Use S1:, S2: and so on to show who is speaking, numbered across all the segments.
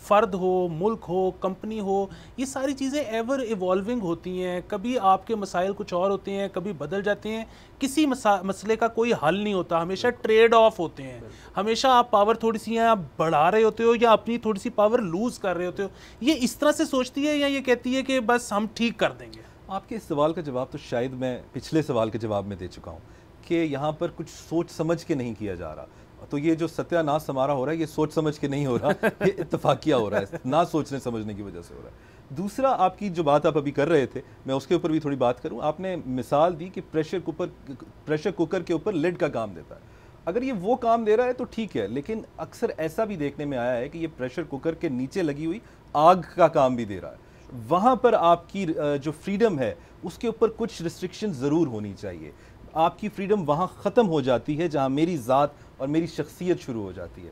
S1: فرد ہو، ملک ہو، کمپنی ہو، یہ ساری چیزیں ایور ایوالونگ ہوتی ہیں. کبھی آپ کے مسائل کچھ اور ہوتے ہیں، کبھی بدل جاتے ہیں. کسی مسئلے کا کوئی حل نہیں ہوتا، ہمیشہ ٹریڈ آف ہوتے ہیں. ہمیشہ آپ پاور تھوڑی سی آپ بڑھا رہے ہوتے ہو یا اپنی تھوڑی سی پاور لوز کر رہے ہوتے ہو. یہ اس طرح سے سوچتی ہے یا یہ کہتی ہے کہ بس ہم ٹھیک کر دیں گے؟
S2: آپ کے اس سوال کا جواب تو شاید میں پچھلے سوال کے جواب میں دے چکا ہوں کہ یہاں پر کچھ سوچ سمجھ کے نہیں کیا جا رہا. تو یہ جو ستیہ ناش ہمارا ہو رہا ہے یہ سوچ سمجھ کے نہیں ہو رہا، یہ اتفاقیہ ہو رہا ہے، نہ سوچنے سمجھنے کی وجہ سے ہو رہا ہے. دوسرا، آپ کی جو بات آپ ابھی کر رہے تھے میں اس کے اوپر بھی تھوڑی بات کروں. آپ نے مثال دی کہ پریشر کوکر کے اوپر لڈ کا کام دیتا ہے. اگر یہ وہ کام دے رہا ہے تو ٹھیک ہے، لیکن اکثر ایسا بھی دیکھنے میں آیا ہے کہ یہ پریشر کوکر کے نیچے لگی ہوئی آگ کا کام بھی دے رہا ہے. وہاں پر آپ کی جو فریڈم ہے اس کے اوپر کچھ ریسٹرکشن ضرور ہونی چاہیے. آپ کی فریڈم وہاں ختم ہو جاتی ہے جہاں میری ذات اور میری شخصیت شروع ہو جاتی ہے.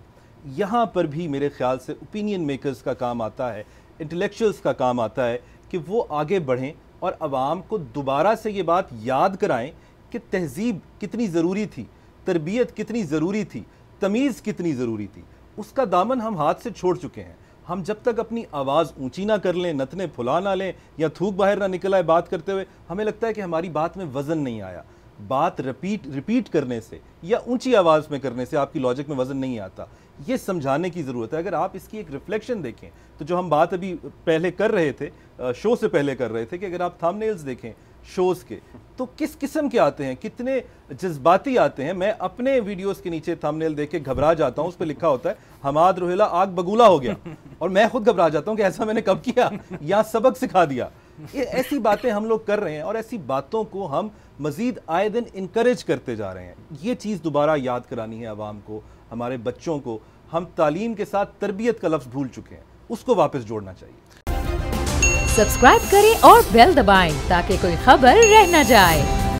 S2: یہاں پر بھی میرے خیال سے اوپینین میکرز کا کام آتا ہے، انٹلیکچوئلز کا کام آتا ہے کہ وہ آگے بڑھیں اور عوام کو دوبارہ سے یہ بات یاد کرائیں کہ تہذیب کتنی ضروری تھی، تربیت کتنی ضروری تھی، تمیز کتنی ضروری تھی. اس کا دامن ہم ہاتھ سے چھوڑ چکے ہیں. ہم جب تک اپنی آواز اونچی نہ کر لیں، نتنے پھلا نہ لیں یا تھوک باہر نہ نکل آئے بات کرتے ہوئے، ہمیں لگتا ہے کہ ہماری بات میں وزن نہیں آیا. بات ریپیٹ کرنے سے یا اونچی آواز میں کرنے سے آپ کی لاجک میں وزن نہیں آتا. یہ سمجھانے کی ضرورت ہے. اگر آپ اس کی ایک ریفلیکشن دیکھیں تو جو ہم بات ابھی پہلے کر رہے تھے، شو سے پہلے کر رہے تھے، کہ اگر آپ تھم نیلز دیکھیں شوز کے تو کس قسم کے آتے ہیں، کتنے جذباتی آتے ہیں. میں اپنے ویڈیوز کے نیچے تھم نیل دیکھ کے گھبرا جاتا ہوں. اس پہ لکھا ہوتا ہے حماد روہیلا آگ بگولا ہو گیا، اور میں خود گھبرا جاتا ہوں کہ ایسا میں نے کب کیا یا سبق سکھا دیا. یہ ایسی باتیں ہم لوگ کر رہے ہیں اور ایسی باتوں کو ہم مزید آئے دن انکریج کرتے جا رہے ہیں. یہ چیز دوبارہ یاد کرانی ہے عوام کو، ہمارے بچوں کو. ہم تعلیم کے ساتھ تربیت کا لفظ بھول چکے ہیں، اس کو واپس جوڑنا چاہیے.
S3: سبسکرائب کریں اور بیل دبائیں تاکہ کوئی خبر رہ نہ جائے.